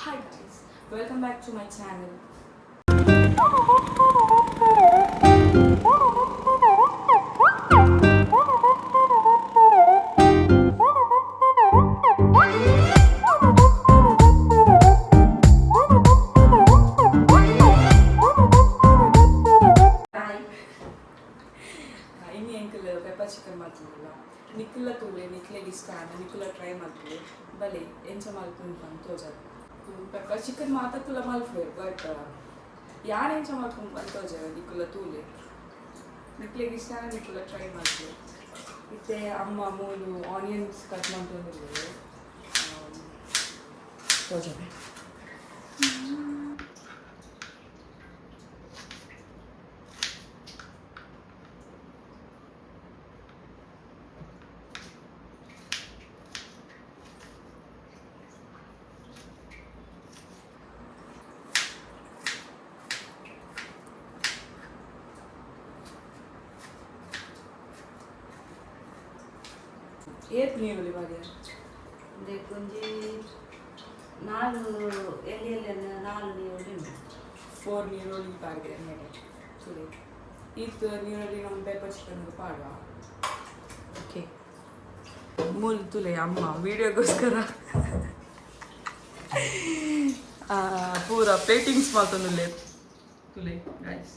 Hi guys, welcome back to my channel. Hi. Ini uncle pepper chicken ಮಾಡ್ತಿರಲ್ಲ ನಿಖಿಲ ತೂಲೆ ನಿಖಿಲಿಗೆ ಇಷ್ಟ ನಿಖಿಲ try ಮಾಡ್ತೀವಿ ಬಲೆ ಎಂಚ ಮಾಡ್ಕೊಂಡು ಅಂತ ತೋಜಾರ ಪೆಪ್ಪರ್ ಚಿಕನ್ ಮಾತ್ರ ತುಲ ಮಲ್ಫೇರ್ ಬಟ್ ಯಾರು ಎಂಚ ಮಾಡ್ಕೊಂಡು ಅಂತ ತೋಜಾರ ನಿಖಿಲ ತೂಲೆ ನಿಖಿಲಿಗೆ ಇಷ್ಟ ನಿಖಿಲ ಟ್ರೈ ಮಾಡ್ತೀವಿ ಮತ್ತೆ ಅಮ್ಮ ಮೂಲು ಆನಿಯನ್ಸ್ ಕಟ್ ಮಾಡ್ಕೊಂಡಿರ್ಬೋದು ತೋಜಾರ ಏತ್ ನೀರುಳ್ಳಿ ಬಾಡಿಯ ಕೊಂಚಿ ನಾಲ್ಕು ಎಲೆಯನ್ನು ನಾಲ್ಕು ನೀರುಳ್ಳಿ ಉಂಟು 4 ನೀರುಳ್ಳಿ ಬಾಡಿಗೆ ಮೇಲೆ ಸುಳಿ ಇದು ನೀರುಳ್ಳಿ ನಮ್ಮ ಪೆಪ್ಪರ್ ಚಿಕನ್ಗೆ ಪಾಡುವ ಓಕೆ ಮೂಲ ತುಲೆ ಅಮ್ಮ ವಿಡಿಯೋಗೋಸ್ಕರ ಪೂರ ಪ್ಲೇಟಿಂಗ್ಸ್ ಮಾಡ್ತಂದುಲ್ಲೆ ತುಲೆ ಗೈಸ್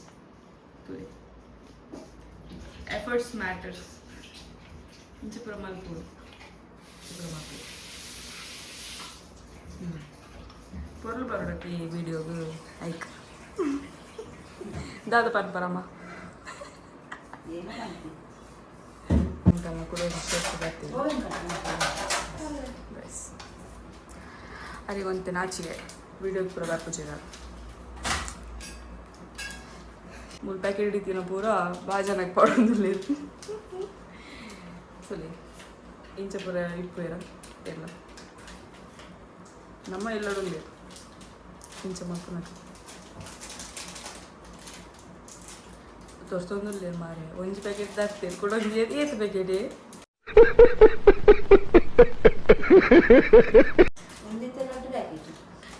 ತುಲೆ ಎಫರ್ಟ್ಸ್ ಮ್ಯಾಟರ್ಸ್ ಇಂಚ ಪುರ ಮಲ್ಪುರು పొరలు పడకి ఈ వీడియోకు లైక్ దాదా పని పరమ్మ ఇంకా కూడా ಅರೆ ಒಂದು ನಾಚಿಗೆ ವಿಡಿಯೋಗೆ ಪೂರ ಬರ್ಪುಜಿರ ಮೂರು ಪ್ಯಾಕೆಟ್ ಹಿಡಿತೀನ ಪೂರ ಬಾಜನಾಗಿ ಪಡೋದಿಲ್ಲ ಸರಿ ಇಂಚ ಪೂರ ಇಪ್ಪೇರ ಎಲ್ಲ ನಮ್ಮ ಎಲ್ಲರೂ ಇಂಚ ಮಕ್ಕಳು ತೋರಿಸೋದಿಲ್ಲ ಮಾರೆ ಒಂದು ಪ್ಯಾಕೆಟ್ ದಾಕ್ತೀರಿ ಕೊಡೋದು ಏತು ಪ್ಯಾಕೆಟ್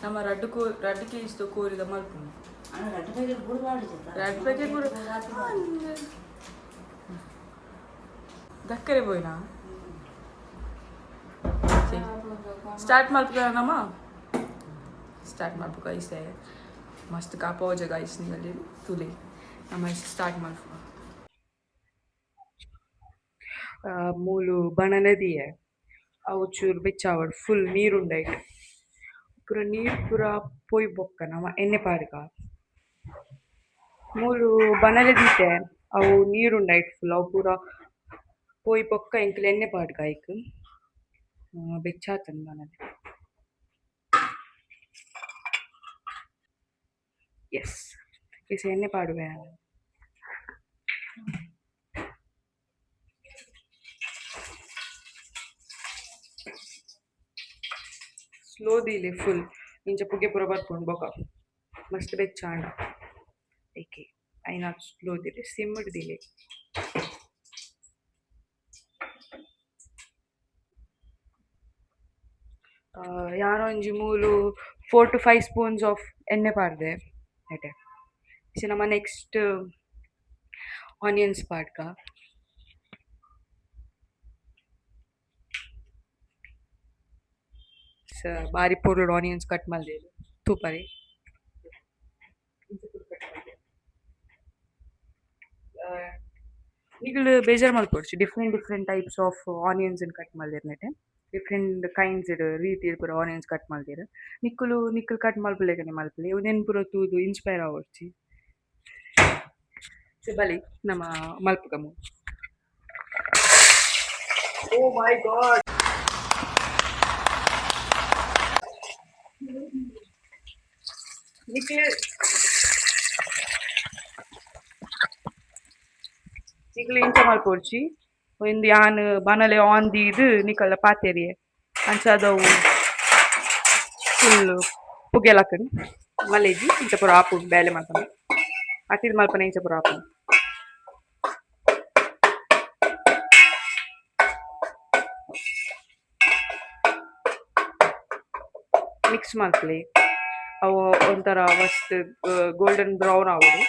ನಮ್ಮ ರಡ್ಡುಕ್ಕೆ ಇಷ್ಟು ಕೋರಿದ ಮಲ್ಪ ರಡ್ಡು ಪ್ಯಾಕೆಟ್ ಕೂಡ ದಕ್ಕರೆ ಬೋಯ್ನಾ ಸ್ಟಾರ್ಟ್ ಮಾಡ್ಬೇಕಮ್ಮ ಸ್ಟಾರ್ಟ್ ಮಾಡ್ಬೇಕು ಐಸೆ ಮಸ್ತ್ ಕಾಪೋ ಜಾಗ ಐಸ್ ನೀವಲ್ಲಿ ತುಲಿ ನಮ್ಮ ಐಸ್ ಸ್ಟಾರ್ಟ್ ಮಾಡ್ಬೇಕು ಮೂಲು ಬಣ ನದಿಯೇ ಅವು ಚೂರು ಬೆಚ್ಚಾವಡು ಫುಲ್ ನೀರುಂಡಾಯ್ತು ಪೂರ ನೀರು ಪೂರ ಪೊಯ್ ಬೊಕ್ಕ ನಮ್ಮ ಎಣ್ಣೆ ಪಾಡ್ಗ ಮೂಲು ಬನಲದೀತೆ ಅವು ನೀರುಂಡಾಯ್ತು ಫುಲ್ ಅವು ಪೂರ ಪೊಯ್ ಬೊಕ್ಕ ಎಂಕಲ್ ಎಣ್ಣೆ ಪಾಡ್ಗ ಆಯ್ತು ಬೆಚ್ಚಾತನ್ ಬನಲೆ ಎಸ್ ಇಸ್ ಎಣ್ಣೆ ಪಾಡುವೆ ಸ್ಲೋ ದಿಲೆ ಫುಲ್ ಇಂಚ ಪುಗೆ ಪೂರ ಬರ್ಕೊಂಡು ಬೊಕ ಮಸ್ತ್ ಬೆಚ್ಚಾಂಡ ಏಕೆ ಐನಾ ಸ್ಲೋ ದಿಲೆ ಸಿಮ್ಮಡ್ ದಿಲೆ ಯಾರೋ ಒಂಜಿ ಮೂಲು 4 to 5 ಸ್ಪೂನ್ಸ್ ಆಫ್ ಎಣ್ಣೆ ಪಾಡ್ದೆ ನೆಟೆ ಇಸ್ ನಮ್ಮ ನೆಕ್ಸ್ಟ್ ಆನಿಯನ್ಸ್ ಪಾಡ್ಕ ಬಾರಿ ಪೂರ್ಡ್ ಆನಿಯನ್ಸ್ ಕಟ್ ಮಲ್ದೆ ತೂಪರಿ ಈಗಲೂ ಬೇಜಾರು ಮಲ್ಪೊಡ್ಚು different types of onions cut ಮಲ್ದಿರ್ ನೆಟೆ ಡಿಫ್ರೆಂಟ್ ಕೈಂಡ್ಸ್ ರೀತಿ ಪೂರ ಆನಿಯನ್ಸ್ ಕಟ್ ಮಲ್ದಿರು ನಿಕ್ಕಲು ಕಟ್ ಮಲ್ಪಲೇಗನೆ ಮಲ್ಪಲೆ ಉದೆನ್ ಪೂರ ತೂದು ಇನ್ಸ್ಪೈರ್ ಆವಡ್ಚಿ ಬಲಿ ನಮ್ಮ ಮಲ್ಪಗಮು ಓ ಮೈ ಗಾಡ್ ನಿಕ್ಲು ಇಂಚ ಮಲ್ಪೊಡ್ಚಿ ಒಂದು ಯಾನ್ ಬನಲೆ ಆನ್ ದೀದ್ ನಿಕಲ್ನ ಪಾತೆರಿಯೆ ಅಂಚಾದವು ಫುಲ್ ಪುಗೆಲಕನ್ ಮಲೆಜಿ ಇಂಚ ಪೂರ ಆಪು ಬೇಲೆ ಮಲ್ಪನೆ ಅತಿಲ್ ಮಲ್ಪನೆ ಇಂಚ ಪೂರ ಆಪು ಮಿಕ್ಸ್ ಮಲ್ಪಲೆ ಅವು ಒಂಥರ ಮಸ್ತ್ ಗೋಲ್ಡನ್ ಬ್ರೌನ್ ಆಗೋದು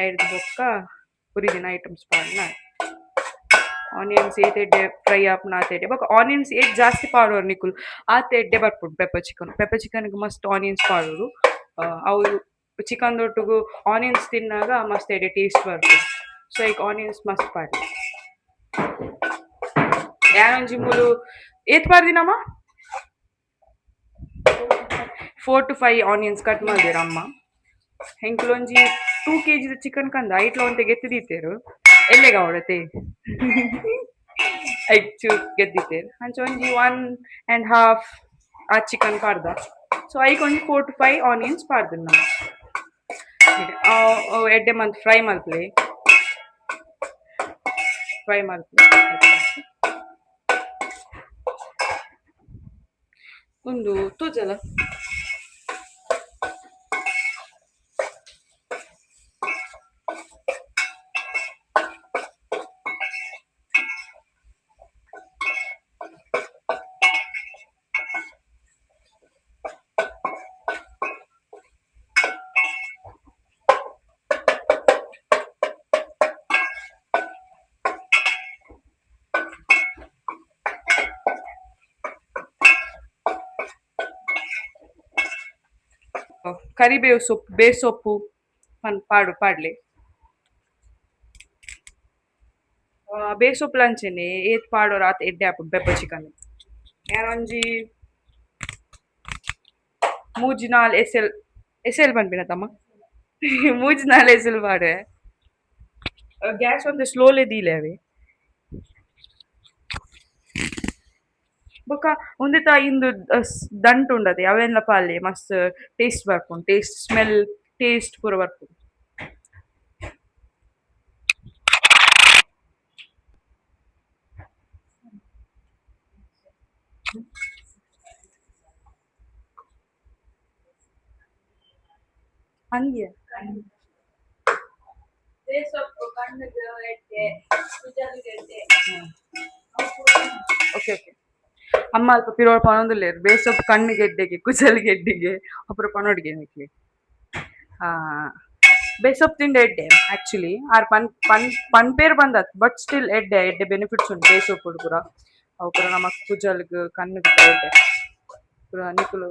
ಐದು ಬೊಕ್ಕ ಹುರಿದಿನ ಐಟಮ್ಸ್ ಪಾಡ್ನ ಆನಿಯನ್ಸ್ ಏತ್ ಎಡ್ಡೆ ಫ್ರೈ ಆಪುನ ಆತ್ ಎಡ್ಡೆ ಬೊಕ ಆನಿಯನ್ಸ್ ಏತ್ ಜಾಸ್ತಿ ಪಾಡೋರು ನಿಕುಲು ಆತ್ ಎಡ್ಡೆ ಬರ್ಪುಂಡು ಪೆಪ್ಪರ್ ಚಿಕನ್ಗ್ ಮಸ್ತ್ ಆನಿಯನ್ಸ್ ಪಾಡೋರು ಅವು ಚಿಕನ್ ದೊಟ್ಟುಗು ಆನಿಯನ್ಸ್ ತಿನ್ನಾಗ ಮಸ್ತ್ ಎಡ್ಡೆ ಟೇಸ್ಟ್ ಬರ್ಪುಂಡು ಸೊ ಈಗ ಆನಿಯನ್ಸ್ ಮಸ್ತ್ ಪಾಡ್ಡೆ ಯಾನೊಂಜಿ ಮೂಲು ಏತ್ ಪಾಡ್ದಿನಮ್ಮ 4 to 5 ಆನಿಯನ್ಸ್ ಕಟ್ ಮಾಡ್ದೇರು ಅಮ್ಮ ಹೆಂಕ್ಲೊಂಜಿ 2 kg ಚಿಕನ್ ಕಂದ ಐಟ್ಲ ಒಂತೆ ಗೆತ್ತು ದೀತೆರು ಎಲ್ಲೆಗ ಅವಡತೆ ಐಟ್ ಚೂಸ್ ಗೆದ್ದಿತ್ತೇರು ಅಂಚ ಒಂಜಿ 1.5 ಆ ಚಿಕನ್ ಪಾಡ್ದ ಸೊ ಐಕ್ ಒಂಜಿ 4 to 5 ಆನಿಯನ್ಸ್ ಪಾಡ್ದೆ ನಾನು ಎಡ್ಡೆ ಮಂತ್ ಫ್ರೈ ಮಲ್ಪಲೆ ಒಂದು ತೂಜಲ ಕರಿಬೇವು ಸೊಪ್ಪು ಬೇಸೊಪ್ಪು ಪಾಡ್ಲೆ ಬೇಸೊಪ್ಪು ಲಂಚನೆ ಏತ್ ಪಾಡೋರು ಆತ್ ಎಡ್ಡೆ ಆಪುಂಡು ಪೆಪ್ಪರ್ ಚಿಕನ್ ಯಾನೊಂಜಿ ಮೂಜಿ ನಾಲ್ ಎಸೆಲ್ ಪನ್ಪಿನ ತಮ್ಮ ಮೂಜಿ ನಾಲ್ ಎಸೆಲ್ ಪಾಡೆ ಗ್ಯಾಸ್ ಒಂತೆ ಸ್ಲೋಲೆ ದೀಲೆ ಅವೆ ಬೊಕ ಉಂದೆತ ಇಂದು ದಂಟು ಉಂಡತೆ ಅವೆನ್ಲ ಪಾಲೆ ಮಸ್ತ್ ಟೇಸ್ಟ್ ಬರ್ಪುಂಡು ಟೇಸ್ಟ್ ಸ್ಮೆಲ್ ಟೇಸ್ಟ್ ಪೂರ ಬರ್ಪುಂಡು ಹಂಗೆ ಓಕೆ ಓಕೆ ಅಮ್ಮ ಅಲ್ಪ ಪಿರೋಡ್ ಪನೊಂದುಲ್ಲೆರ್ ಬೇಸೊಪ್ಪು ಕಣ್ಣು ಗೆಡ್ಡೆಗೆ ಕುಚಲ್ ಗೆಡ್ಡೆಗೆ ಅಪುರ ಪನೊಡ್ಗೆ ನಿಕ್ಲೆ ಆ ಬೇಸೊಪ್ಪು ತಿಂಡ ಎಡ್ಡೆ ಆಕ್ಚುಲಿ ಆರ್ ಪನ್ಪೇರ್ ಬಂದತ್ ಬಟ್ ಸ್ಟಿಲ್ ಎಡ್ಡೆ ಬೆನಿಫಿಟ್ಸ್ ಉಂಟು ಬೇಸೊಪ್ಪು ಪೂರ ಅವು ಪೂರ ನಮಕ್ ಕುಜಲ್ಗ್ ಕಣ್ಣುಗ್ ಎಡ್ಡೆ ಪೂರ ನಿಕುಲು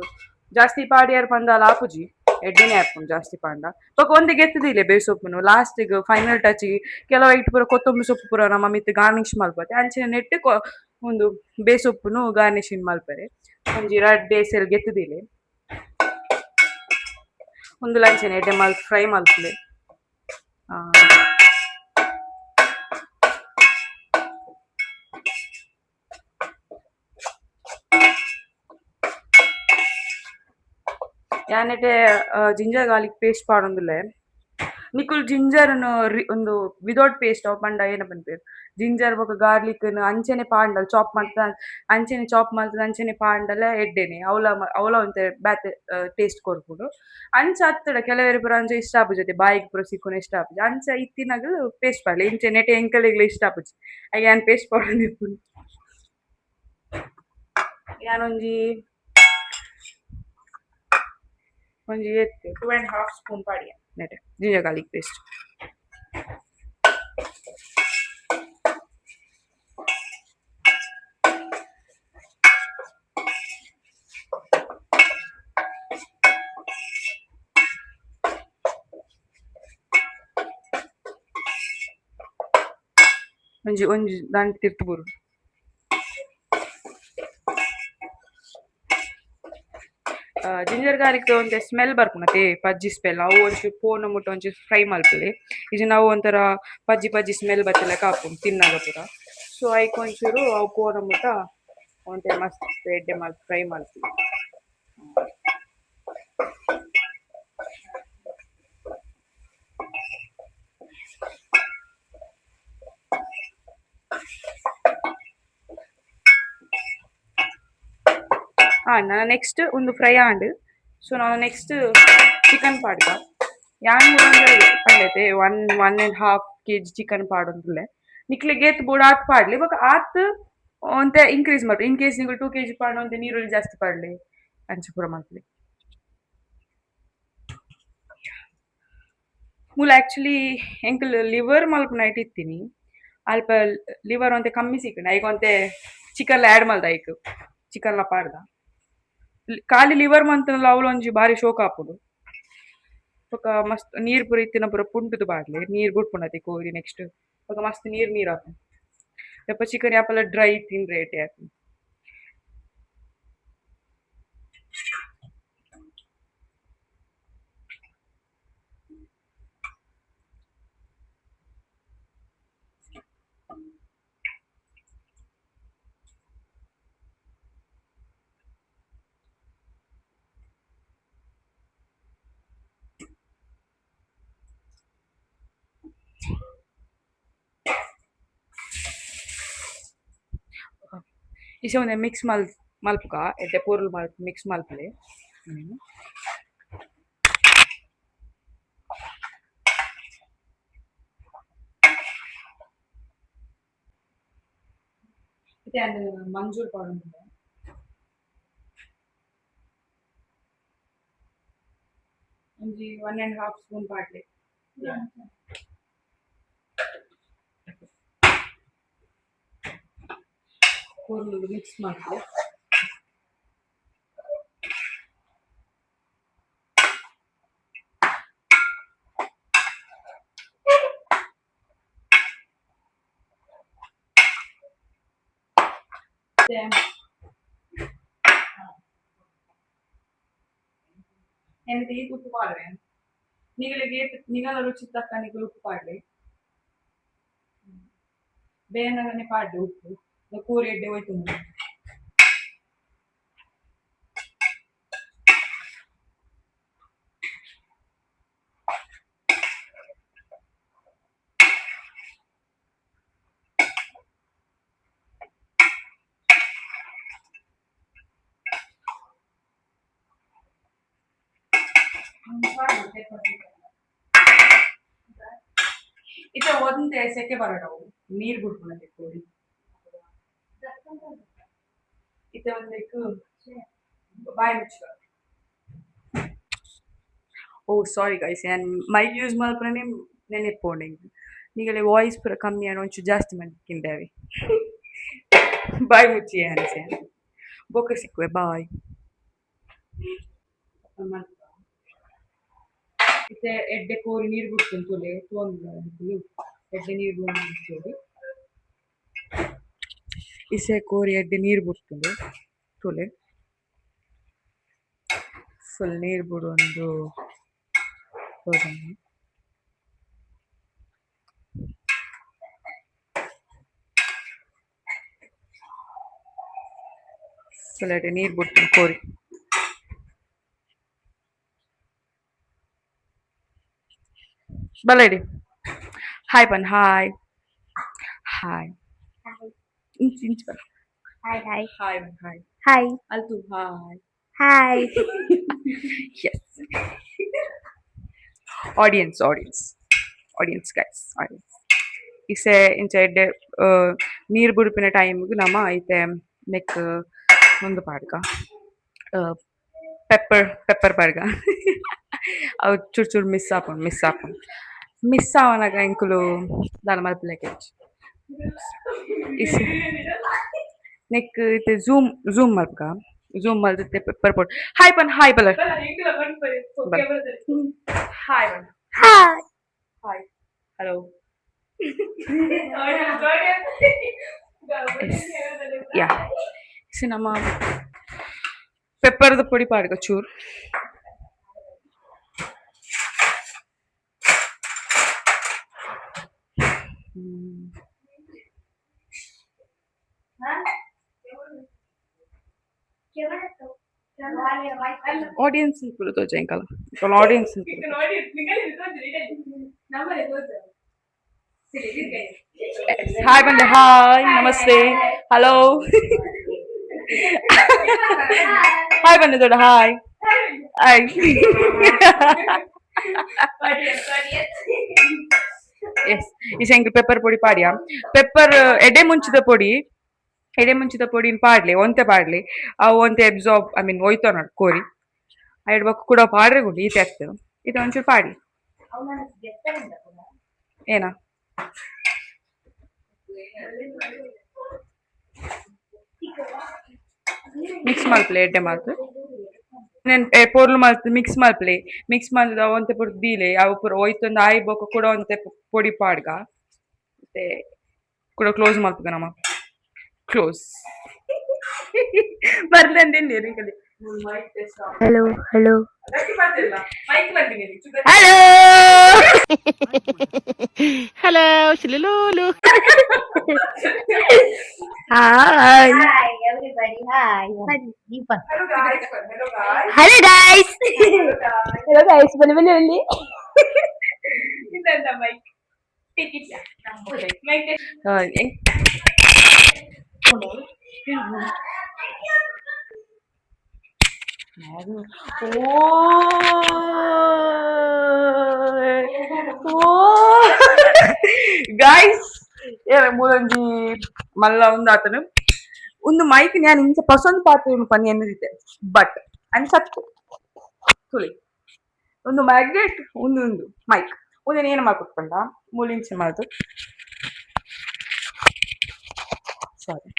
ಜಾಸ್ತಿ ಪಾಡಿಯಾರ್ ಪಂದಾಲ ಆಪುಜಿ ಎಡ್ಡೆನೆ ಆಪುಂಡು ಜಾಸ್ತಿ ಪಾಂಡ ಬೊಕ ಒಂತೆ ಗೆತ್ತದಿಲ್ಲೆ ಬೇಸೊಪ್ಪುನು ಲಾಸ್ಟಿಗ್ ಫೈನಲ್ ಟಚ್ ಕೆಲವು ಐಟ್ ಪೂರ ಕೊತ್ತಂಬರಿ ಸೊಪ್ಪು ಪೂರ ನಮ ಮಿತ್ ಗಾರ್ನಿಶ್ ಮಲ್ಪತೆ ಅಂಚಿನ ನೆಟ್ಟ್ ಒಂದು ಬೇಸೊಪ್ಪುನು ಗಾರ್ನಿಶಿಂಗ್ ಮಲ್ಪರೆ ಒಂಜಿ ರಡ್ಡ್ ಎಸೆಲ್ ಗೆತ್ತದಿಲ್ಲೆ ಒಂದು ಲಂಚನೆ ಎಡ್ಡೆ ಫ್ರೈ ಮಲ್ಪಲೆ ಯಾನೆಟೆ ಜಿಂಜರ್ ಗಾರ್ಲಿಕ್ ಪೇಸ್ಟ್ ಪಾಡೊಂದುಲ್ಲೆ ನಿಕುಲ್ ಜಿಂಜರ್ ಒಂದು ವಿದೌಟ್ ಪೇಸ್ಟ್ ಅವ್ ಪಂಡ ಏನ ಪನ್ಪೇರು ಜಿಂಜರ್ ಬೊಕ ಗಾರ್ಲಿಕ್ ಅಂಚನೆ ಪಾಂಡಲ್ ಚಾಪ್ ಮಲ್ತದ ಅಂಚನೆ ಪಾಂಡಲ ಎಡ್ಡೆನೆ ಅವಲ ಒಂತೆ ಬ್ಯಾತೆ ಟೇಸ್ಟ್ ಕೊರ್ಪುಡು ಅಂಚ ಅತ್ತಡ ಕೆಲವೆರು ಪೂರ ಅಂಚ ಇಷ್ಟ ಆಪುಜತೆ ಬಾಯಿಗೆ ಪೂರ ಸಿಕ್ಕುನ ಇಷ್ಟ ಆಪುಜಿ ಅಂಚ ಇತ್ತಿನಗ್ ಪೇಸ್ಟ್ ಪಾಡ್ಲೆ ಇಂಚ ನೆಟೆ ಎಂಕಲೆಗ್ಲ ಇಷ್ಟ ಆಪುಜಿ ಅಯ್ಯ ಯಾನ್ ಪೇಸ್ಟ್ ಪಾಡೊಂದಿಪ್ಪುಂಡು ಯಾನೊಂಜಿ 2.5 ಸ್ಪೂನ್ ಪಾಡಿಯ ನೆಟೆ ಜಿಂಜರ್ ಗಾರ್ಲಿಕ್ ಪೇಸ್ಟ್ ಒಂಜಿ ದಂಟ್ ತಿರ್ತ್ ಬುರು ಜಿಂಜರ್ ಗಾರ್ಲಿಕ್ ಒಂತೆ ಸ್ಮೆಲ್ ಬರ್ಪುನತೆ ಪಜ್ಜಿ ಸ್ಮೆಲ್ ಅವು ಒಂಚೂರು ಪೋನ ಮುಟ್ಟ ಒಂಚೂರು ಫ್ರೈ ಮಲ್ಪಲೆ ಇದು ನಾವು ಒಂಥರ ಪಜ್ಜಿ ಸ್ಮೆಲ್ ಬತ್ತಲೆಕ ಆಪುಂಡು ತಿನ್ನಾಗ ಪೂರ ಸೊ ಐಕ್ ಒಂಚೂರು ಅವು ಪೋನ ಮುಟ್ಟ ಒಂತೆ ಮಸ್ತ್ ಎಡ್ಡೆ ಫ್ರೈ ಮಲ್ಪಲೆ ನಾನು ನೆಕ್ಸ್ಟ್ ಒಂದು ಫ್ರೈ ಆಂಡ್ ಸೊ ನಾನು ನೆಕ್ಸ್ಟ್ ಚಿಕನ್ ಪಾಡ್ಗ ಯಾನ್ ಪಂಡೈತೆ 1.5 kg ಚಿಕನ್ ಪಾಡೊಂದುಲ್ಲೆ ನಿಕ್ಲೆ ಗೇತ್ ಬೋರ್ಡ್ ಆತ್ ಪಾಡ್ಲಿ ಬೊಕ ಆತ್ ಒಂತೆ ಇನ್ಕ್ರೀಸ್ ಮಾಡ್ಲಿ ಇನ್ ಕೇಸ್ ನಿಂಗೆ 2 kg ಪಾಂಡ ಒಂತೆ ನೀರುಳ್ಳಿ ಜಾಸ್ತಿ ಪಾಡ್ಲಿ ಅಂಚ ಪೂರ ಮಾಡ್ಲಿ ಮೂಲ ಆ್ಯಕ್ಚುಲಿ ಎಂಕಲ್ ಲಿವರ್ ಮಲ್ಪ ನೈಟ್ ಇತ್ತೀನಿ ಅಲ್ಪ ಲಿವರ್ ಒಂತೆ ಕಮ್ಮಿ ಸಿಕ್ಕಣ ಈಗ ಒಂತೆ ಚಿಕನ್ಲ ಆ್ಯಡ್ ಮಲ್ದ ಐಕ್ ಚಿಕನ್ಲ ಪಾಡ್ದ ಖಾಲಿ ಲಿವರ್ ಮಂತನಲ್ಲ ಅವಳು ಒಂಜಿ ಬಾರಿ ಶೋಕ್ ಆಪುಡು ಬೊಕ ಮಸ್ತ್ ನೀರ್ ಪೂರ ಇತ್ತಿನ ಪೂರ ಪುಂಟುದು ಬಾಡ್ಲೆ ನೀರ್ ಬುಡ್ಪುಂಡತಿ ಕೋರಿ ನೆಕ್ಸ್ಟ್ ಬೊಕ ಮಸ್ತ್ ನೀರ್ ಆಪುಂಡು ಯಪ್ಪ ಚಿಕನ್ ಯಾಪಲ ಡ್ರೈ ತಿನ್ರೆ ಏಟೆ ಆಪುಂಡು ಇಸ ಒಂದೆ ಮಿಕ್ಸ್ ಮಲ್ಪುಗ ಎಡ್ಡೆ ಪೂರ್ಲು ಮಿಕ್ಸ್ ಮಲ್ಪಲೆ ಮತ್ತೆ ಅದು ಮಂಜೂರ್ ಪೌಡರ್ ಒಂಜಿ 1.5 ಸ್ಪೂನ್ ಪಾಡ್ಲೆ ಪೂರ್ಲು ಮಿಕ್ಸ್ ಮಾಡ್ಲೆ எனக்கு உப்பு பாடுவேன் நீங்களுக்கு ನಿಗಲ ರುಚಿ ತಕ್ಕ ನಿಗಲು ಉಪ್ಪು ಪಾಡ್ಲಿ ಬೇನಗನೆ ಪಾಡ್ಲಿ ಉಪ್ಪು ಕೂರಿ ಎಡ್ಡೆ ಹೋಯ್ತು ಇತ ಒಂದೇ ಸೆಕೆ ಬರಡವು ನೀರ್ ಬಿಡ್ಕೊಳಕ್ಕೆ ಕೋರಿ ಇತ ಒಂದಕ್ಕೆ ಬಾಯ್ ಮುಚ್ಚ ಓ ಸಾರಿ ಗೈಸ್ ನಾನು ಮೈಕ್ ಯೂಸ್ ಮಾಡ್ಕೊಂಡೆ ನೆನೆಪೋಂಡೆ ನಿಗಲೆ ವಾಯ್ಸ್ ಪೂರ ಕಮ್ಮಿ ಆನ ಒಂಚೂರು ಜಾಸ್ತಿ ಮಾಡ್ಕಿಂಡೇವೆ ಬಾಯ್ ಮುಚ್ಚಿ ಅನ್ಸೆ ಬೊಕ್ಕ ಸಿಕ್ಕುವೆ ಬಾಯ್ ಇತ್ತೆ ಎಡ್ಡೆ ಕೋರಿ ನೀರು ಬಿಡ್ತೀನಿ ತೊಲೆ ತೊಂದು ಎಡ್ಡೆ ನೀರು ಬಿಡ್ತೀನಿ ಇಸೆ ಕೋರಿ ಎಡ್ಡೆ ನೀರು ಬಿಡ್ತೀನಿ ತೊಲೆ ಫುಲ್ ನೀರು ಬಿಡೊಂದು ಫುಲ್ ಎಡ್ಡೆ ನೀರು ಬಿಡ್ತೀನಿ ಕೋರಿ ಬಲಡಿ ಹಾಯ್ ಬನ್ ಹಾಯ್ ಹಾಯ್ ಇಂಚ್ ಇಂಚ್ ಬಲ Hi, hi. ಹಾಯ್ ಬನ್ ಹಾಯ್ Hi. ಅಲ್ತು hi Hi. Yes audience guys audience ಇಸೆ ಇಂಚ ಎಡ್ಡೆ ನೀರು ಬುಡುಪಿನ ಟೈಮ್ಗೆ ನಮ್ಮ ಐತೆ ನೆಕ್ ಒಂದು ಪಾಡ್ಗ ಪೆಪ್ಪರ್ ಪಾಡ್ಗ ಅವು ಚೂರು ಚೂರು ಮಿಸ್ ಆವನಾಗ ಎಂಕುಲು ದಾನ ಮಲ್ಪಲೆಗೆ ಇಸೆ ನೆಕ್ ಇತ್ತೆ ಝೂಮ್ ಮಲ್ಪಗ ಝೂಮ್ ಮಲ್ದಿತ್ತೆ ಪೆಪ್ಪರ್ ಪೌಡರ್ ಹಾಯ್ ಬನ್ ಹಾಯ್ ಬಲ ಹಾಯ್ ಬನ್ Hi. ಹಾಯ್ ಹಲೋ ಯಾ ಇಸೆ ನಮ್ಮ ಪೆಪ್ಪರ್ದ ಪೊಡಿ ಪಾಡ್ಗ ಚೂರು ಆಡಿಯನ್ಸ್ ಪೂರ ತೋಜ ಎಂಕಲ ಆಡಿಯನ್ಸ್ ಹಾಯ್ ಬಂದೆ ಹಾಯ್ ನಮಸ್ತೆ ಹಲೋ ಹಾಯ್ ಬಂದೆ ದೊಡ್ಡ ಹಾಯ್ ಹಾಯ್ ಎಸ್ ಈ ಶಂಕರ್ ಪೆಪ್ಪರ್ ಪೊಡಿ ಪಾಡ್ಯ ಪೆಪ್ಪರ್ ಎಡೆ ಮುಂಚಿದ ಪೊಡಿನ ಪಾಡ್ಲಿ ಒಂತೆ ಪಾಡ್ಲಿ ಅವು ಒಂತೆ ಅಬ್ಸಾರ್ಬ್ ಐ ಮೀನ್ ಒಯ್ತಾವ ನೋಡಿ ಕೋರಿ ಐಡ್ ಬೊಕ್ಕ ಕೂಡ ಪಾಡ್ರೆ ಗುಂಡು ಈತೆ ಆಗ್ತದೆ ಇದು ಒಂಚೂರು ಪಾಡ್ಲಿ ಏನ ಮಿಕ್ಸ್ ಮಲ್ಪಲೆ ಎಡ್ಡೆ ಮಾತು ನೆನ್ ಪೊರ್ಲು ಮಲ್ತ್ ಮಿಕ್ಸ್ ಮಲ್ದ ಒಂತೆ ಪುರ ದೀಲೆ ಅವು ಪೂರ ಒಯ್ತೊಂದು ಆಯಿ ಬೊಕ ಕೂಡ ಒಂತೆ ಪೊಡಿ ಪಾಡ್ಗ ಮತ್ತೆ ಕೂಡ ಕ್ಲೋಸ್ ಮಲ್ಪುಗ ನಮ್ಮ ಕ್ಲೋಸ್ ಬರ್ದಂದಿಲ್ಲ ಕಲಿ Hello, hello. ಮೈಕ್ ಬರ್ತೀನಿ Hello! Hello, Shilululu. Hi. Hi, everybody. Hi. Deepa. Hello guys. Hello, guys. Hello, guys. Bali, bali, bali. ಇದೆಂತ ಮೈಕ್ ಟಿಕಿಟ್ ಮೈಕ್ ಗಾಯ್ಸ್ ಮೂಲೊಂಜಿ ಮಲ್ಲ ಉಂದು ಆತನು ಒಂದು ಮೈಕ್ ನಾನು ಇಂಚ ಪಸಂದ್ ಪಾತ್ರ ಪನಿ ಅನ್ನದಿದ್ದೆ ಬಟ್ ಅಂಡ್ ಸತ್ತು ಸುಳಿ ಒಂದು ಮ್ಯಾಗ್ನೆಟ್ ಒಂದು ಮೈಕ್ ಒಂದೇನು ಏನು ಮಾಡ್ಕೊಟ್ಕೊಂಡ ಮೂಲಿಂಚ ಮಾತು ಸಾರಿ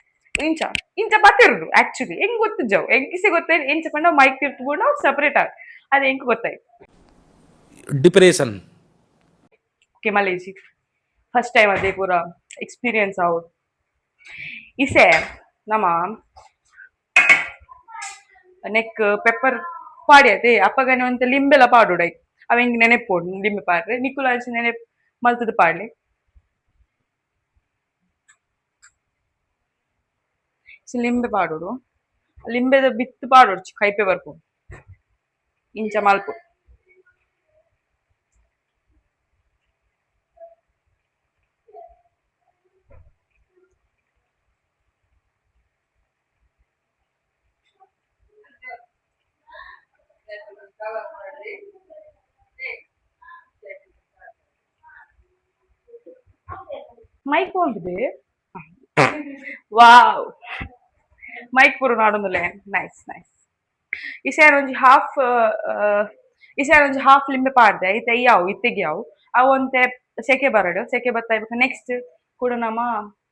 ಇಂಚ ಬತ್ತಿರೋದು ಆಕ್ಚುಲಿ ಹೆಂಗ್ ಗೊತ್ತಿದ್ದವು ಹೆಂಗಿಸಿ ಗೊತ್ತಾಯ್ತು ಎಂಚ ಪಂಡ ಮೈಕ್ ತಿರ್ತ್ಕೊಂಡು ಸಪ್ರೇಟ್ ಆಗ ಅದು ಹೆಂಗ್ ಗೊತ್ತಾಯ್ತು Depression. ಓಕೆ ಮಲೇಜಿ ಫಸ್ಟ್ ಟೈಮ್ ಅದೇ ಪೂರ ಎಕ್ಸ್ಪೀರಿಯನ್ಸ್ ಆವು ಇಸೆ ನಮ್ಮ ನೆಕ್ ಪೆಪ್ಪರ್ ಪಾಡ್ಯತೆ ಅಪ್ಪಗನೆ ಒಂತ ಲಿಂಬೆಲ್ಲ ಪಾಡೋಡೈ ಅವ ಹೆಂಗ್ ನೆನೆಪೋಡು ಲಿಂಬೆ ಪಾಡ್ರೆ ನಿಕ್ಕುಲ ಹಚ್ಚಿ ನೆನೆ ಮಲ್ತದ ಪಾಡ್ಲಿ ಲಿಂಬೆ ಪಾಡೋಡು ಲಿಂಬೆದ ಬಿತ್ತು ಪಾಡೋಡು ಕೈಪೆ ಬರ್ಪು ಇಂಚ ಮಲ್ಪು ಮೈಕ್ ಹೋಗಿದೆ ವಾವ್ ಮೈಕ್ ಪೂರ ನಾಡೊಂದುಲ್ಲೆ ನೈಸ್ ನೈಸ್ ಈ ಸ್ಯಾರ್ ಒಂಜಿ ಹಾಫ್ ಲಿಂಬೆ ಪಾಡ್ದೆ ಐತೆ ಯಾವು ಇತ್ತೆಗೆ ಯಾವು ಅವು ಒಂತೆ ಸೆಕೆ ಸೆಕೆ ಬರ್ತಾ ನೆಕ್ಸ್ಟ್ ಕೂಡ ನಮ್ಮ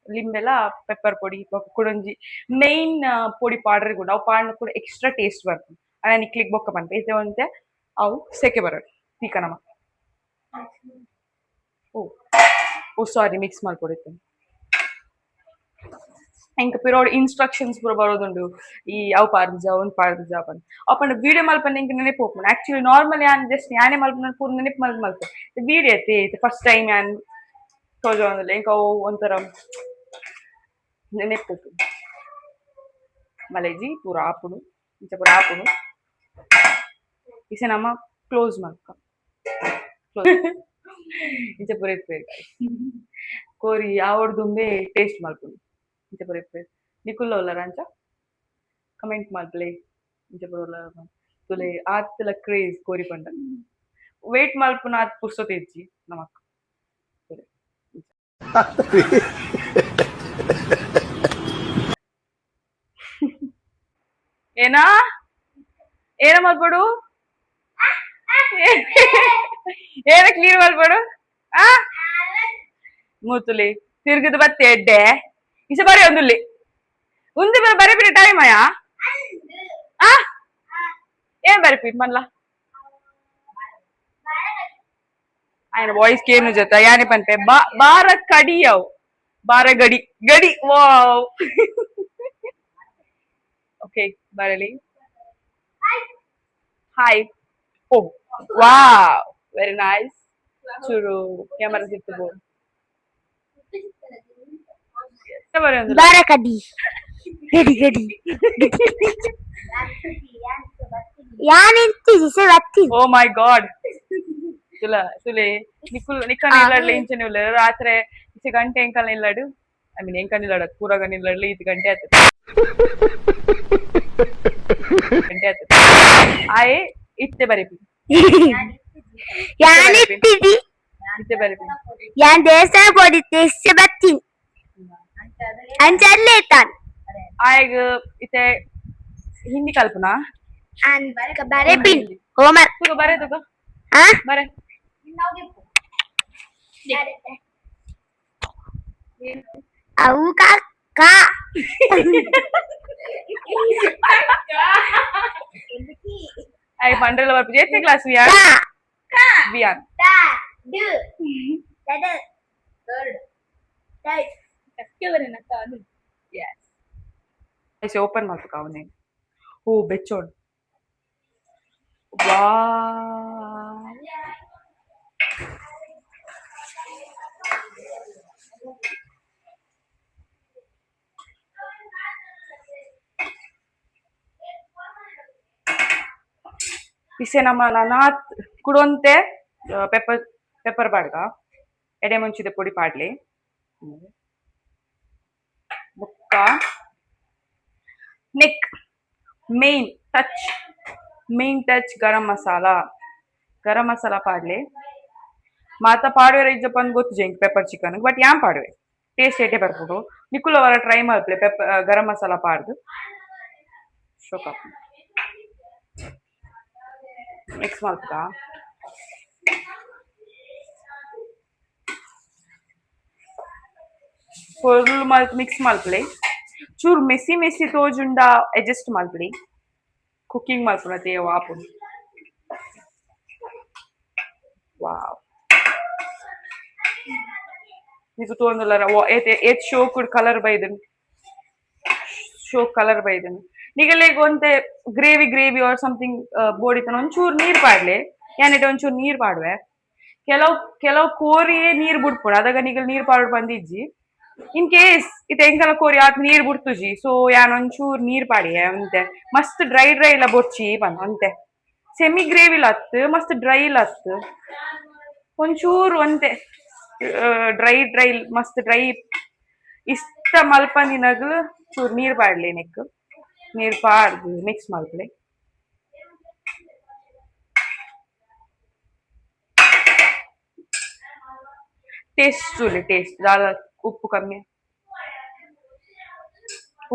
ಲಿಂಬೆಲ ಪೆಪ್ಪರ್ ಪೊಡಿ ಕೂಡ ಒಂಜಿ ಮೇನ್ ಪೊಡಿ ಪಾಡ್ರೆ ಕೂಡ ಅವು ಪಾಡ್ನ ಕೂಡ ಎಕ್ಸ್ಟ್ರಾ ಟೇಸ್ಟ್ ಬರ್ತದೆ ಅಣ್ಣ ನಿಕ್ಲಿಗೆ ಬೊಕ್ಕ ಬಂತ ಐತೆ ಒಂತೆ ಅವು ಸೆಕೆ ಬರೋಡು ತೀಕ ನಮ್ಮ ಓ ಸಾರಿ ಮಿಕ್ಸ್ ಮಾಡ್ಕೊಡಿತ್ತು ಎಂಕ್ ಪಿರೋಡ್ ಇನ್ಸ್ಟ್ರಕ್ಷನ್ಸ್ ಪೂರ ಬರೋದುಂಡು ಈ ಅವು ಪಾರ್ದಿಜ ಒಂದು ಪಾರ್ದಿಜ ಬಂದು ಅಪ್ಪಂಡ ವಿಡಿಯೋ ಮಲ್ಪನ ಎಂಕ್ ನೆನಪು ಹೋಗ್ಕೊಂಡು ಆಕ್ಚುಲಿ ನಾರ್ಮಲ್ ಯಾನ್ ಜಸ್ಟ್ ಯಾನೇ ಮಲ್ಪನ ಪೂರ ನೆನಪು ಮಲ್ಪೆ ವಿಡಿಯೋ ಐತೆ ಫಸ್ಟ್ ಟೈಮ್ ಯಾನ್ ತೋಜೋ ಅಂದಲ್ಲ ಎಂಕ್ ಅವು ಒಂಥರ ನೆನಪು ಮಲೇಜಿ ಪೂರ ಆಪುಡು ಇಂಚ ಪೂರ ಆಪುಡು ಇಸೆ ನಮ್ಮ ಕ್ಲೋಸ್ ಮಾಡ್ಕ ಇಂಚ ಪೂರ ಇರ್ಬೇಕು ಕೋರಿ ಯಾವಡ್ ದುಂಬೆ ಟೇಸ್ಟ್ ಮಾಡ್ಕೊಂಡು ಇಂಚ ಪೂರ ಇರ್ಬೇಕು ನಿಕುಲ್ಲ ಉಲ್ಲರ ಅಂಚ ಕಮೆಂಟ್ ಮಾಡ್ಲೆ ಇಂಚ ಪೂರ ಉಲ್ಲರ ತುಲೆ ಆತ್ಲ ಕ್ರೇಜ್ ಕೋರಿ ಪಂಡ ವೇಟ್ ಮಲ್ಪುನ ಆತ್ ಪುರ್ಸೊತೆ ಇಜ್ಜಿ ನಮಕ್ ಏನಾ ಏನ ಮಾಡ್ಬೇಡು ಏನ ಕ್ಲೀನ್ ಮಾಡ್ಬೇಡು ಆ ಮೂತುಲಿ ತಿರ್ಗದು ಬತ್ತೆ ಎಡ್ಡೆ ಇಸ ಬರೀ ಒಂದುಲ್ಲಿ ಉಂದು ಬರೀ ಬಿಡಿ ಟೈಮ್ ಅಯ್ಯ ಆ ಏನ್ ಬರೀ ಮಲ್ಲ ఆయన వాయిస్ కేను జత యాని పంటే బార కడియావు బార గడి గడి వావ్ ఓకే బారలి హాయ్ ఓ వావ్ వెరీ నైస్ చూడు కెమెరా సిట్టు బోల్ Barakadi. Gedi, gedi. ಯಾನಿಂತಿ ದಿಸೆ ಬತ್ತಿ ಓ ಮೈ ಗಾಡ್ ಸುಲೆ ನಿಕ್ಕನ ಇಲ್ಲಡ್ಲೆ ಇಂಚನೆ ಉಲ್ಲ ರಾತ್ರಿ ಇಸಿ ಗಂಟೆ ಎಂಕಲ್ ನಿಲ್ಲಡು ಐ ಮೀನ್ ಎಂಕಲ್ ನಿಲ್ಲಡ ಕೂರಾಗ ನಿಲ್ಲಡ್ಲೆ 5 ಗಂಟೆ ಆಯ್ತು ಆಯೆ ಇತ್ತೆ ಬರಿಪಿ ಯಾನಿತ್ತಿದಿ ಇತ್ತೆ ಬರಿಪಿ ಯಾನ್ ದೇವಸ್ಥಾನ ಪೋದಿ ತೆಸ್ಸೆ ಬತ್ತಿ ಅಂಚರ್ಲೆ ತಾನ್ ಆಯಗ ಇತ್ತೆ ಹಿಂದಿ ಕಲ್ಪನಾ ಬರೆ ಪಿನ್ ಹೋಮರ್ ತುಗ ಬರೆ ತುಗ ಹಾ ಬರೆ Au kakak. Ay pandrilla varpu jette class Vian. Vian. Yes. I say open mouth kavane. Oh, bechod. Wow. Ise nama nanat kudonte pepper badga. Ede munchide podi padle. Bukka. Neck. Main touch garam masala. Garam masala padle. ಮಾತ ಪಾಡುವೆ ಇಜ್ಜಪ್ಪ ಅಂತ ಗೊತ್ತು junk pepper chicken but ಯಾನ್ ಪಾಡುವೆ taste ಏಟೆ ಬರ್ಬೋದು ನಿಕ್ಕುಲ ಅವರ try ಮಾಡ್ಲೆ garam masala ಪಾಡ್ದು ಶೋಕ mix ಮಾಡ್ತಾ full mix ಮಾಡ್ಲಿ ಚೂರು ಮೆಸಿ ತೋಜುಂಡ ಅಡ್ಜಸ್ಟ್ ಮಾಡ್ಲಿ ಕುಕಿಂಗ್ ಮಾಡ್ಕೊಳತ್ತೆ ವಾಪು ವಾವ್ నీకు తోందులరా ఏత్ షో కుడ్ కలర్ బైదన్ షೋ ಕಲರ್ ಬೈದನ್ ನಿಗಲೆ ಗೊಂತೆ ಗ್ರೇವಿ ಆರ್ ಸಮಥಿಂಗ್ ಬೋಡಿತನ ಒಂಚೂರು ನೀರ್ ಪಾಡ್ಲೆ ಏನಿಟ್ಟು ಒಂಚೂರು ನೀರ್ ಪಾಡುವೆ ಕೆಲವು ಕೋರಿಯೇ ನೀರ್ ಬಿಡ್ಪುಡು ಅದಾಗ ನಿಗಲ್ ನೀರ್ ಪಾಡು ಬಂದಿಜ್ಜಿ ಇನ್ ಕೇಸ್ ಇದು ಎಂಕಲ ಕೋರಿ ಆತ್ ನೀರ್ ಬಿಡ್ತುಜಿ ಸೊ ಯಾನ್ ಒಂಚೂರು ನೀರ್ ಪಾಡಿಯೆ ಅಂತೆ ಮಸ್ತ್ ಡ್ರೈ ಇಲ್ಲ ಬೊಚ್ಚಿ ಬಂದ್ ಅಂತೆ ಸೆಮಿ ಗ್ರೇವಿ ಲತ್ ಮಸ್ತ್ ಡ್ರೈ ಲತ್ ಒಂಚೂರು ಅಂತೆ ಡ್ರೈ ಮಸ್ತ್ ಡ್ರೈ ಇಷ್ಟ ಮಲ್ಪಂದಿನಾಗ ಚೂರು ನೀರ್ ಪಾಡ್ಲಿ ನೆಕ್ ನೀರ್ ಪಾಡ್ದು ಮಿಕ್ಸ್ ಮಾಡ್ಲಿ ಟೇಸ್ಟ್ ಚೂಲಿ ಟೇಸ್ಟ್ ದಾಲ ಉಪ್ಪು ಕಮ್ಮಿ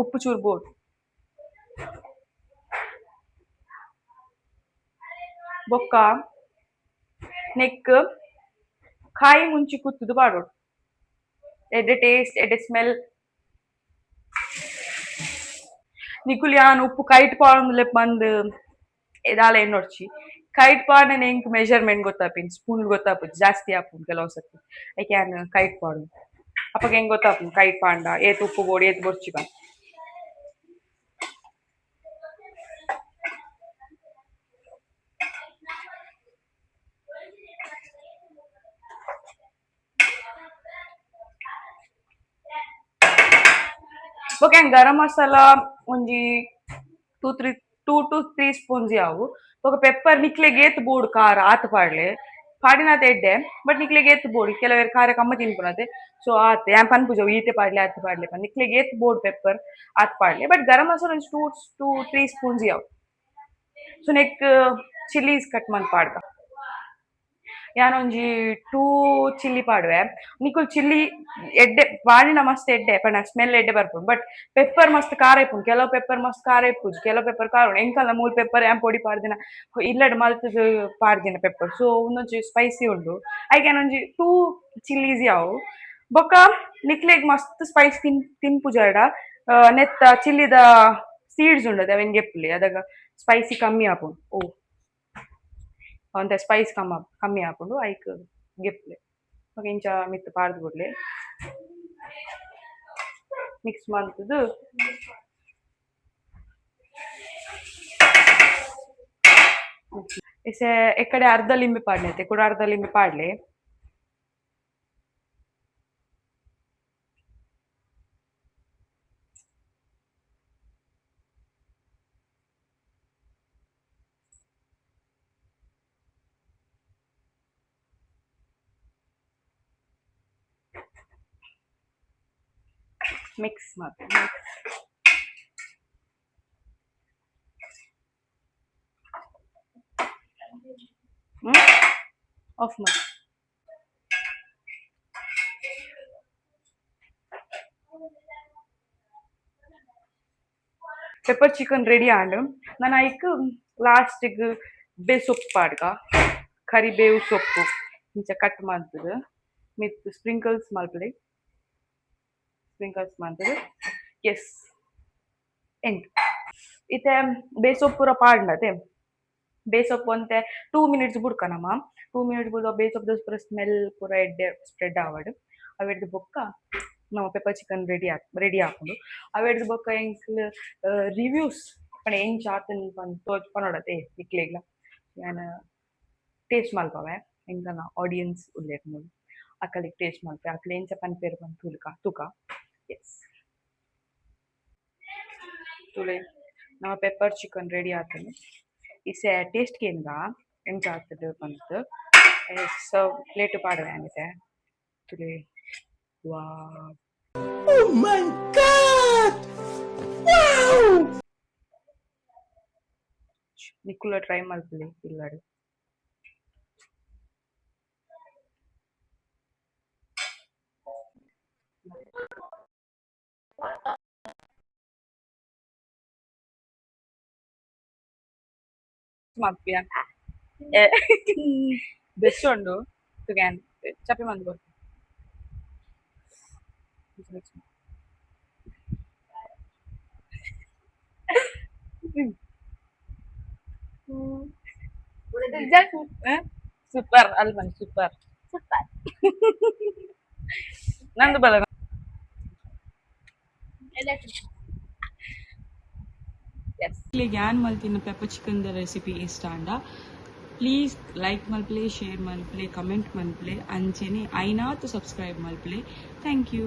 ಉಪ್ಪು ಚೂರು ಬೋಡ್ ಬೊಕ್ಕ ನೆಕ್ ಕಾಯಿ ಮುಂಚಿ ಕುತ್ತದು ಪಾಡೋಡು ಎಡ್ಡೆ ಟೇಸ್ಟ್ ಎಡ್ಡೆ ಸ್ಮೆಲ್ ನಿಕುಲ್ ಯಾನ್ ಉಪ್ಪು ಕೈಟ್ ಪಾಡೊಂದುಲೆ ಬಂದು ದಾಲ ಎನ್ನೊಡ್ಚಿ ಕೈಟ್ ಪಾಡನೆ ಎಂಕ್ ಮೆಜರ್ಮೆಂಟ್ ಗೊತ್ತಾಪಿನ್ ಸ್ಪೂನ್ ಗೊತ್ತಾಪುಜಿ ಜಾಸ್ತಿ ಆಪುಂಡು ಕೆಲವು ಸತಿ ಐಕೆ ಯಾನ್ ಕೈಟ್ ಪಾಡು ಅಪ್ಪಗೆ ಹೆಂಗ್ ಗೊತ್ತಾಪುಂಡು ಕೈಟ್ ಪಾಂಡ ಏತ್ ಉಪ್ಪು ಬೋಡು ಏತ್ ಬೊರ್ಚಿ ಬಂದು ಓಕೆ ಗರಂ ಮಸಾಲ ಒಂಜಿ 2 to 3 ಸ್ಪೂನ್ಸ್ ಯಾವು ఒక ಪೆಪ್ಪರ್ ನಿಕ್ಲೆಗೆ ಏತ್ ಬೋಡು ಖಾರ ಆತ್ ಪಾಡ್ಲೆ ಪಾಡಿನಾತ ಎಡ್ಡೆ ಬಟ್ ನಿಕ್ಲೆಗೆ ಏತ್ ಬೋಡು ಕೆಲವೇರು ಖಾರ ಕಮ್ಮ ತಿನ್ಪುನತೆ ಸೊ ಆತ್ ಯಾನ್ ಪನ್ಪುಜ ಈತೆ ಪಾಡ್ಲೆ ಆತ್ ಪಾಡ್ಲೆ ನಿಕ್ಲೆಗೆ ಏತ್ ಬೋಡು ಪೆಪ್ಪರ್ ಆತ್ ಪಾಡ್ಲೆ ಬಟ್ ಗರಂ ಮಸಾಲ ಒಂಜಿ 2 to 3 ಸ್ಪೂನ್ಸ್ ಯಾವು ಸೊ ನೆಕ್ ಚಿಲ್ಲೀಸ್ ಕಟ್ ಮಲ್ತ್ ಪಾಡ್ಗ ಯಾನೊಂಜಿ 2 ಚಿಲ್ಲಿ ಪಾಡುವೆ ನಿಕುಲ್ ಚಿಲ್ಲಿ ಎಡ್ಡೆ ಬಾಳಿನ ಮಸ್ತ್ ಎಡ್ಡೆ ಪಂಡ ಸ್ಮೆಲ್ ಎಡ್ಡೆ ಬರ್ಪುಂಡು ಬಟ್ ಪೆಪ್ಪರ್ ಮಸ್ತ್ ಖಾರ ಇಪ್ಪುಂಡು ಕೆಲವು ಪೆಪ್ಪರ್ ಮಸ್ತ್ ಖಾರ ಇಪ್ಪುಜಿ ಕೆಲವು ಪೆಪ್ಪರ್ ಖಾರ ಉಂಡು ಎಂಕಲ್ನ ಮೂಲು ಪೆಪ್ಪರ್ ಯಾನ್ ಪೊಡಿ ಪಾಡ್ದಿನ ಇಲ್ಲಡ್ ಮಲ್ತದು ಪಾಡ್ದಿನ ಪೆಪ್ಪರ್ ಸೊ ಒಂದೊಂಜಿ ಸ್ಪೈಸಿ ಉಂಡು ಐಕೆ ಒಂಜಿ 2 ಚಿಲ್ಲೀಸ್ ಯಾವು ಬೊಕ್ಕ ನಿಕ್ಲೆಗ್ ಮಸ್ತ್ ಸ್ಪೈಸ್ ತಿನ್ಪುಜಾಡ ನೆತ್ತ ಚಿಲ್ಲಿದ ಸೀಡ್ಸ್ ಉಂಡದು ಅವೆನ್ ಗೆಪ್ಪುಲಿ ಅದಾಗ ಸ್ಪೈಸಿ ಕಮ್ಮಿ ಆಪುಂಡು ಓ ಒಂತೆ ಸ್ಪೈಸ್ ಕಮ್ಮಿ ಹಾಕೊಂಡು ಐಕ್ ಗೆಪ್ಲೆ ಇಂಚ ಮಿತ್ ಪಾಡ್ದು ಬಿಡ್ಲೆ ಮಿಕ್ಸ್ ಮಾಡ್ತದು ಇಸೆ ಎಕ್ಕಡೆ ಅರ್ಧ ಲಿಂಬೆ ಪಾಡ್ನೆ ಕೂಡ ಅರ್ಧ ಲಿಂಬೆ ಪಾಡ್ಲೆ ಮಿಕ್ಸ್ ಮಾಡಿ ಆಫ್ ಮಾಡಿ ಪೆಪ್ಪರ್ ಚಿಕನ್ ರೆಡಿ ಆಂಡು ನಾನು ಐಕ್ ಲಾಸ್ಟಿಗೆ ಬೇ ಸೊಪ್ಪು ಪಾಡ್ಗ ಕರಿಬೇವು ಸೊಪ್ಪು ಇಂಚ ಕಟ್ ಮಾಡ್ತದೆ ಮಿತ್ ಸ್ಪ್ರಿಂಕಲ್ಸ್ ಮಲ್ಪಲೆ ಸ್ಪ್ರಿಂಕಲ್ಸ್ ಮಾಡ್ತದೆ ಎಸ್ ಎಂಟ್ ಇತ್ತೆ ಬೇಸೊಪ್ಪು ಪೂರ ಪಾಡ್ನತೆ ಬೇಸೊಪ್ಪು ಅಂತೆ 2 ಮಿನಿಟ್ಸ್ ಬುಡ್ಕನಮ್ಮ 2 ಮಿನಿಟ್ಸ್ ಬುಡ ಬೇಸೊಪ್ಪು ಪೂರ ಸ್ಮೆಲ್ ಪೂರ ಎಡ್ಡೆ ಸ್ಪ್ರೆಡ್ ಆವಡ್ ಅವೆಡ್ದು ಬೊಕ್ಕ ನಮ್ಮ ಪೆಪ್ಪರ್ ಚಿಕನ್ ರೆಡಿ ಹಾಕೊಂಡು ಅವೆಡ್ದು ಬೊಕ್ಕ ಎಂಕ್ಲು ರಿವ್ಯೂಸ್ ಪಂಡ ಎಂಚ ಆತನ್ ಪನೋಡತೆ ಇಕ್ಲೆಗ್ಲ ನಾನು ಟೇಸ್ಟ್ ಮಲ್ಪವೆ ಎಂಕನ ಆಡಿಯನ್ಸ್ ಉಲ್ಲೇಟ್ ನೋಡಿ ಅಕ್ಕಲಿಗೆ ಟೇಸ್ಟ್ ಮಲ್ಪೆ ಅಕ್ಕಲೆ ಎಂಚ ಪನ್ಪೇರು ಬಂದು ತೂಕ ಎಸ್ ತುಳೆ ನಮ್ಮ ಪೆಪ್ಪರ್ ಚಿಕನ್ ರೆಡಿ ಆಗ್ತದೆ ಇಸೆ ಟೇಸ್ಟ್ ಕೇಂದ್ರ ಎಂಚ ಆಗ್ತದೆ ಬಂತು ಸರ್ವ್ ಪ್ಲೇಟ್ ಪಾಡವೆ ಆಗಿದೆ ತುಳೆ ವಾ ನಿಕ್ಕುಲ ಟ್ರೈ ಮಲ್ಪಲೆ ಇಲ್ಲಾಡು ಮಲ್ಪಿಯ ಬೆಸ್ಟ್ ಉಂಡು ತುಗ್ಯಾನ್ ಚಪ್ಪಿ ಮಂದು ಬರ್ತು ಸೂಪರ್ ಅಲ್ಬನ್ ಸೂಪರ್ ನಂದು ಬಲ ಯಾನ್ ಮಲ್ತಿನ ಪೆಪ್ಪರ್ ಚಿಕನ್ ರೆಸಿಪಿ ಇಷ್ಟ ಅಂಡ ಪ್ಲೀಸ್ ಲೈಕ್ ಮಲ್ಪ್ಲೆ ಶೇರ್ ಮಲ್ಪ್ಲೆ ಕಮೆಂಟ್ ಮಲ್ಪ್ಲೆ ಅಂಚೆನೆ ಐನಾತ್ ಸಬ್ಸ್ಕ್ರೈಬ್ ಮಲ್ಪ್ಲೆ ಥ್ಯಾಂಕ್ ಯು.